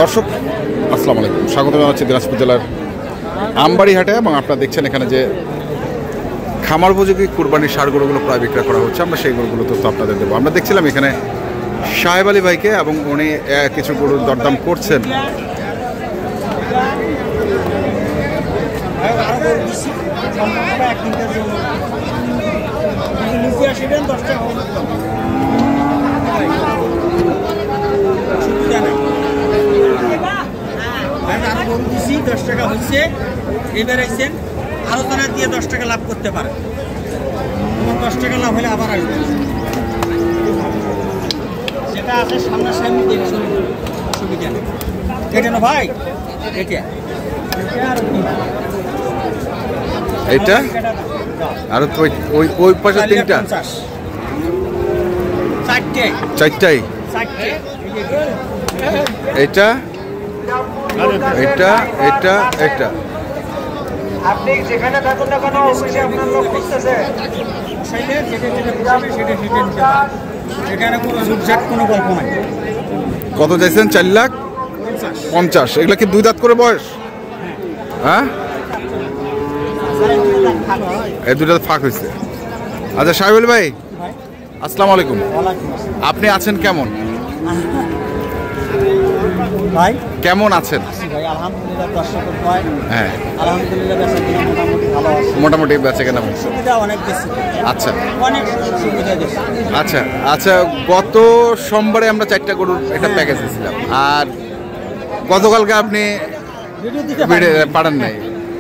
দর্শক আসসালামু আলাইকুম, স্বাগত জানাচ্ছি দিনাজপুর জেলার আমবাড়ি হাটে। এবং আপনারা দেখছেন এখানে যে খামার উপযোগী কুরবানির ষাঁড় গরুগুলো প্রায় বিক্রয় করা হচ্ছে। আমরা সেই গরুগুলো তো আপনাদের দেবো। আমরা দেখছিলাম এখানে সাহেব আলী ভাইকে, এবং উনি কিছু গরুর দরদাম করছেন। গরু দিছি 10 টাকা হচ্ছে, এবার আইছেন আলোচনা দিয়ে 10 টাকা লাভ করতে পারে। 10 টাকা লাভ হলে আবার আসবে, যেটা আছে সামনাসামনি দেখছেন, সুবিধা নেই। এটা না ভাই, এটা এইটা আর ওই পাশে তিনটা চারটাই, এটা এটা এটা এটা আপনি যেখানে থাকুন না কেন অবশ্যই আপনার লোক খুঁজতেছে, সেখানে কোনো ঝুটঝাট কোনো গল্প নাই। কত চাইছেন? 4,50,000। এগুলা কি দুই দাঁত করে বয়স? হ্যাঁ, এই দুইটা ফাঁক হয়েছে। আচ্ছা সাহেব আলী ভাই, আসসালামু আলাইকুম। আপনি আছেন কেমন? ভাই কেমন আছেন? ভাই আলহামদুলিল্লাহ, দর্শকের ভাই হ্যাঁ আলহামদুলিল্লাহ বেচাকেনা মোটামুটি ভালো আছে। মোটামুটি বেচাকেনা সুবিধা অনেক বেশি। আচ্ছা অনেক সুবিধা বেশি। আচ্ছা আচ্ছা, গত সোমবারে আমরা 4টা গরুর একটা প্যাকেজ দিয়েছিলাম, আর গতকালকে আপনি ভিডিও দিতে পারেন নাই,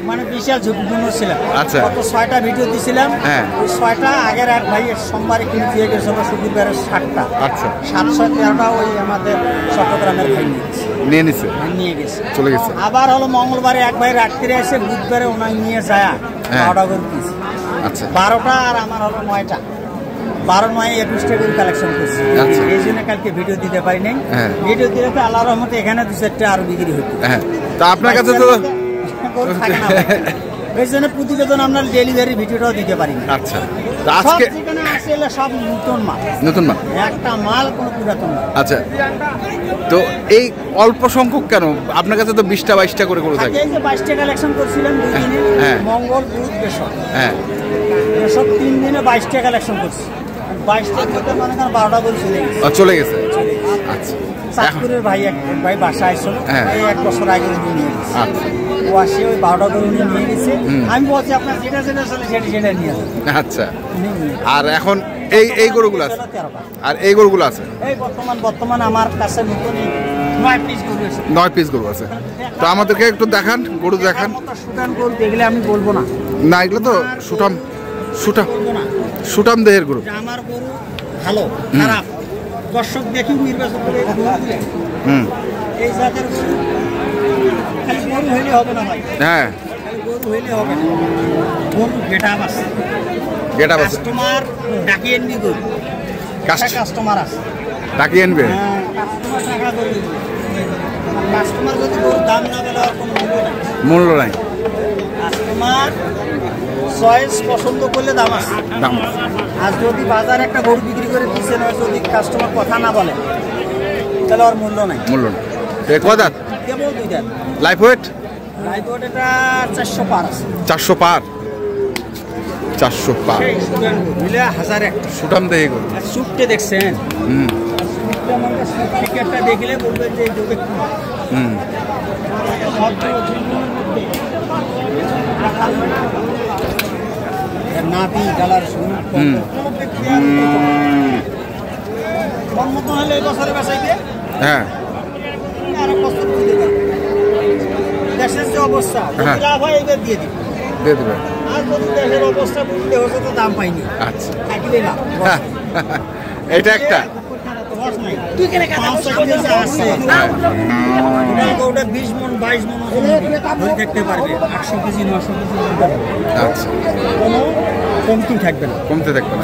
মানে বিশাল ঝুঁকিপূর্ণ ছিলাম। আচ্ছা, গত 6টা ভিডিও দিয়েছিলাম। হ্যাঁ, ওই 6টা আগের এক ভাইয়ের সোমবারে কিনে দিয়ে গেছিল, শুক্রবারের 7টা। আচ্ছা, 713টা ওই আমাদের চট্টগ্রামের ভাই নিয়ে গেছে, চলে গেছে। আবার হলো মঙ্গলবারে এক ভাই রাত্রে এসে বুধবারে ওনার নিয়ে যায় 12টা গরু কিনছে। আচ্ছা, 12টা আর আমার হলো 9টা। 12-9-21টা গরু কালেকশন করছি। এই জন্য কালকে ভিডিও দিতে পারি নাই। ভিডিও দিলে তো আল্লাহর রহমতে এখানে 2-4টা আরো বিক্রি হতো। তা আপনার কাছে তো গরু থাকে না, এই জন্য প্রতিবেদন আমরা ডেলিভারি ভিডিওটাও দিতে পারি না। আচ্ছা, আজকে যেখানে আসলে সব নতুন মাল, একটা মাল কোনো পুরাতন না। আচ্ছা, তো এই অল্প সংখ্যক কেন? আপনার কাছে তো 20টা 22টা করে গরু থাকে। এই যে 22টা কালেকশন করছিলাম 2 দিনে, মঙ্গল বুধ বৃহস্পতি, এসব 3 দিনে 22টা কালেকশন করছি। 22টার মধ্যে মনে করেন 12টা গরু চলে গেছে। আচ্ছা, চাঁদপুরের ভাই বাসায় আসছিল, এই 1 বছর আগে নিয়ে গেছে। আচ্ছা, ও আসে ওই 12টা গরু নিয়ে গেছে। আমি বলছি আপনার যেটা চলে সেটা নিয়ে যান। আচ্ছা, আর এখন এই গরুগুলো আছে, আর এই গরুগুলো আছে এই বর্তমান আমার কাছে নতুন 9 পিস গরু আছে। তো আমাদেরকে একটু দেখান, গরু দেখান। সুটাম গরু দেখলে আমি বলবো না, এগুলো তো সুটাম দেহের গরু। আমার গরু ভালো খারাপ দর্শক দেখি নির্বাচন করে। এই জাতের গরু খালি গরু হইলে হবে না ভাই, গরু হইলে হবে না, গরু গেটআপ আছে, কাস্টমার ডাকিয়ে আনবি, গরু কাস্টমার আছে ডাকিয়ে আনবে, কাস্টমার যদি গরুর দাম না পেলে আর কোনো মূল্য নাই। কাস্টমার চয়েস পছন্দ করলে দাম আছে। আর যদি বাজারে একটা গরু বিক্রি করে দিচ্ছেন, যদি কাস্টমার কথা না বলে তাহলে আর মূল্য নাই। কদাত কেবল 2 দাঁত। লাইফ ওয়েট এটা 400 পার আছে। 400 পার মিলে 1000 একটা সুটাম দেহে গরু। সুটতে দেখছেন? একটা দেখলে বলবেন যে নাভি গালার মতো হলে এই বছরে বেসাইবে। দেশের যে অবস্থা লাভ হয় এবার দিয়ে দিবে, আর যদি দেশের অবস্থা বুঝতে হচ্ছে তো দাম পাইনি। আচ্ছা, থাকলে না এটা একটা ওটা 20 মণ 22 মণ ধরে থাকতে পারবে, 800 কেজি 900 কেজি। আচ্ছা, কোনো কমতি থাকবে না,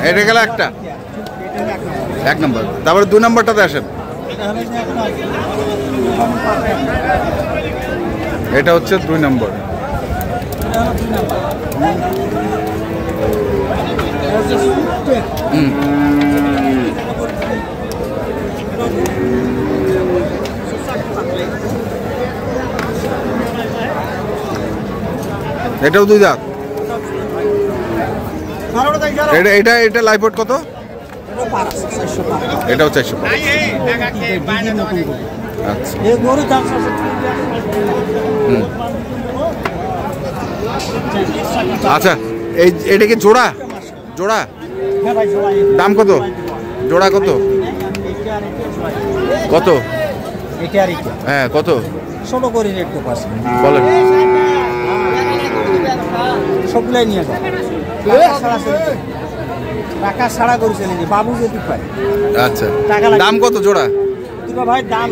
এটা গেল একটা 1 নম্বর। তারপরে 2 নম্বরটাতে আসেন। এটা হচ্ছে 2 নম্বর। এটাও দুই দাঁত। এটা লাইভ ওয়েট কত? এটাও 400। আচ্ছা আচ্ছা, এটা কি জোড়া? জোড়া দাম কত? জোড়া কত? কত? হ্যাঁ কত? ছোট করে রেট তো পাচ্ছি বলেন। সবগুলাই নিয়ে যাও, টাকা ছাড়া করেছে নাকি বাবু যদি পায়। আচ্ছা দাম কত জোড়া? ভাই দাম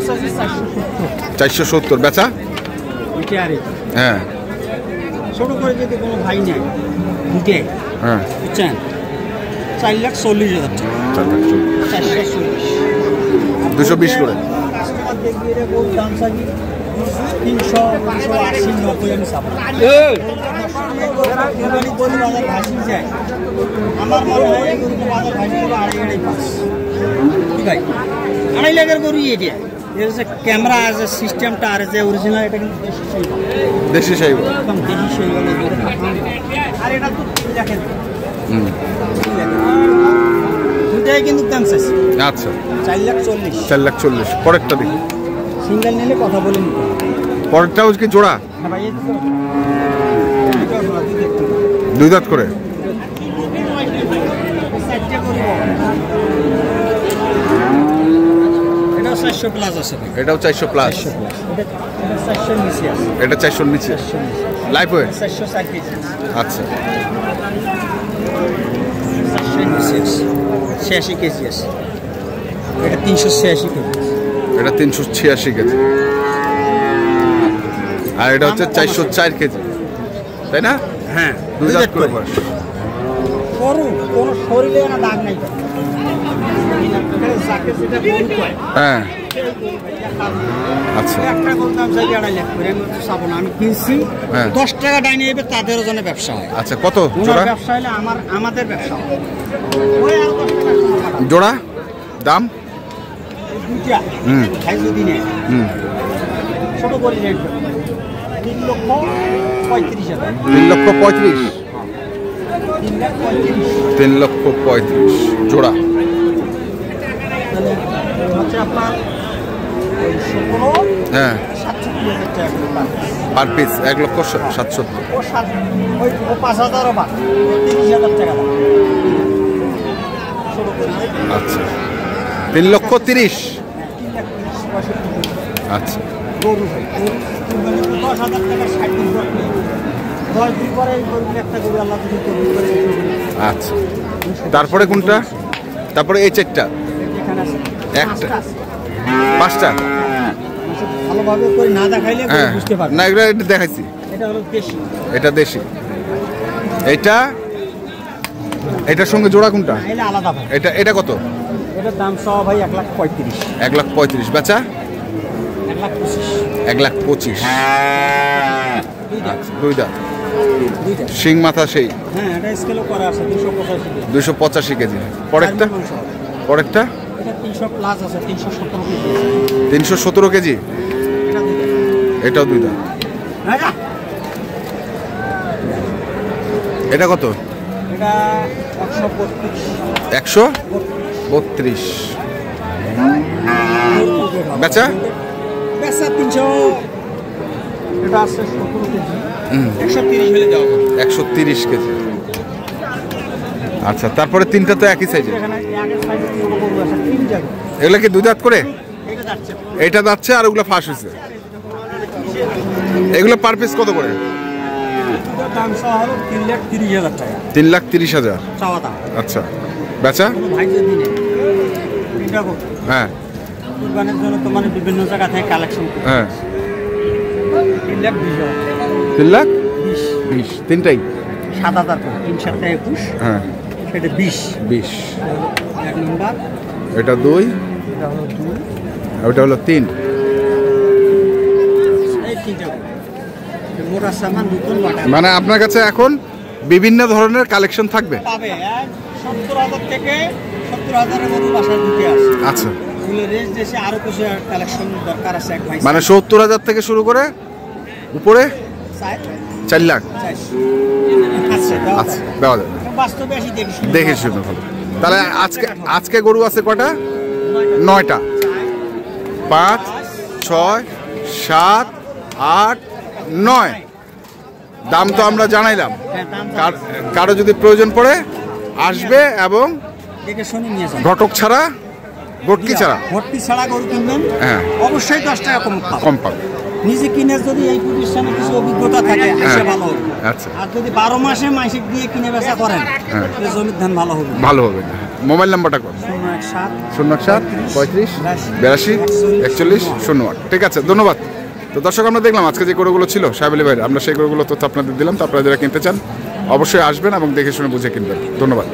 470। বেচা? হ্যাঁ ছোট করে যদি কোনো ভাই নেয় দুটে, হ্যাঁ বুঝছেন, 4,40,000 টাকা। 220 করে। কাস্টমার দেখবি রে বহুত দাম চাই 300, 380, 90 আমি চাবো। বাজার ভাসি যায়, আমার মনে হয় এই গরুকে বাজার ভাসি গেলো 2.5-5। কি ভাই 2.5 লাখের গরু এটা। এর যে ক্যামেরা আছে, সিস্টেমটা আর যে অরিজিনাল, এটা কিন্তু দেশি শাইওয়াল, একদম দেশি শাইওয়াল। আর এটা তো দেখেন দুটাই কিন্তু দাম চাইছে। আচ্ছা 4,40,000। 4,40,000। পরেরটা দেখি। সিঙ্গেল নিলে কথা বলে নিতে। পরেরটাও কি জোড়া? হ্যাঁ ভাই দুই দাঁত করে। এটাও 400 প্লাস আছে। এটাও 400 প্লাস। এটা 400 নিচে। Life weight 460 KG. আচ্ছা 86 কেজি আছে। এটা 386 কেজি। এটা 386 কেজি। আর এটা হচ্ছে 404 কেজি, তাই না? হ্যাঁ দুই দাঁত করে বয়স। কোনো শরীরে না দাগ নাই। হ্যাঁ আচ্ছা একটা গরুর দাম চাই 2.5 লাখ করে। আমি তো চাবো না, আমি কিনছি 10 টাকা ডাইনে এবে, তাদেরও জন্য ব্যবসা হয়। আচ্ছা কত জোড়া? ব্যবসা হলে আমাদের ব্যবসা হয়। ওই আর 10 টাকা জোড়া দাম? দুইটা ভাই যদি নেয় ছোট করে রেট 3,35,000। 3,35,000। 3,35,000 জোড়া। হচ্ছে আপনার 17, হ্যাঁ 67,000 টাকা পার পিস। 1,70,000। ওই 5,000 বাদ 30,000 টাকা দাম। আচ্ছা 3,30,000। আচ্ছা গরু ভাই 10,000 টাকা 60 দিন পর 10 দিন পরে গরুর একটা গরু আল্লাহ যদি করবে। আচ্ছা তারপরে কোনটা? তারপরে এই চারটা? এখানে আছে একটা 5টা। ভালোভাবে করে না দেখাইলে হ্যাঁ বুঝতে পারবে না, এগুলো এটা দেখাইছি। এটা হলো দেশি। এটা দেশি। এটার সঙ্গে জোড়া কোনটা? এটা আলাদা ভাই। এটা কত? এটার দাম সব ভাই 1,35,000। 1,35,000। বেচা? 1,25,000। 1,25,000। দুই দাঁত। দুইটা শিং মাথা সেই। হ্যাঁ এটা স্কেলও করা আছে 285 কেজি। 285 কেজি। পরেরটা? পরেরটা এটা 300 প্লাস আছে, 317 কেজি আছে। 317 কেজি। এটা দুইটা। এটাও দুই দাঁত। হ্যাঁ এটা কত? এটা 132। 132। বেচা? বেচা 300। এটা আছে 17 কেজি। 130 হলে দেওয়া হবে। 130 কেজি। আচ্ছা তারপরে তিনটা তো একই সাইজের। এখানে আগের সাইজে ছোট গরু আছে 3 জায়গা। এগুলা কি দুই দাঁত করে? এটা যাচ্ছে। এটা যাচ্ছে আর ওগুলো ফাঁস হয়েছে। এগুলো পার পিস কত করে? এটার দাম চাওয়া হলো 3,30,000 টাকা। 3,30,000। চাওয়া দাম। আচ্ছা বেচা? কোনো ভাই যদি নেয় এটা কত? হ্যাঁ কুরবানির জন্য তো মানে বিভিন্ন জায়গা থেকে কালেকশন করে। হ্যাঁ 3,20,000। 3,20,000। তিনটাই? 7,000 করে। 3 7 21। হ্যাঁ সেটা 20। 20। এক নম্বর। এটা 2। এটা হলো 2। ওটা হলো 3। এই তিনটা মোটা সামান নতুন বাটা মানে আপনার কাছে এখন বিভিন্ন ধরনের কালেকশন থাকবে? পাবে। 70,000 থেকে 70,000 গরু বাসায় ঢুকে আসে। আচ্ছা এগুলো রেঞ্জ দেশে আরো কিছু কালেকশন দরকার আছে এক ভাই। মানে 70,000 থেকে শুরু করে উপরে 4 লাখ। আচ্ছা আচ্ছা দেওয়া যাবে, বাস্তবে আসি দেখে শুনে ভালো। তাহলে আজকে গরু আছে কটা? 9টা। 5, 6, 7, 8, 9। দাম তো আমরা জানাইলাম, কারো যদি প্রয়োজন পড়ে আসবে এবং দেখে শুনে নিয়ে যান। ঘটক ছাড়া, ভটকি ছাড়া, ভর্তি ছাড়া গরু কিনবেন, হ্যাঁ অবশ্যই 10 টাকা কম পাবে। নিজে কিনে যদি এই প্রতিষ্ঠানে কিছু অভিজ্ঞতা থাকে সে ভালো হবে। আচ্ছা, আর যদি 12 মাসে মাসিক দিয়ে কিনে বেচা করেন তাহলে জমির ধান ভালো হবে। ভালো হবে। মোবাইল নাম্বারটা কর। 017 35 82 41 08। ঠিক আছে, ধন্যবাদ। তো দর্শক, আমরা দেখলাম আজকে যে গরুগুলো ছিল সাহেব আলী ভাইয়ের, আমরা সেই গরুগুলো তথ্য আপনাদের দিলাম। তো আপনারা যারা কিনতে চান অবশ্যই আসবেন এবং দেখে শুনে বুঝে কিনবেন। ধন্যবাদ।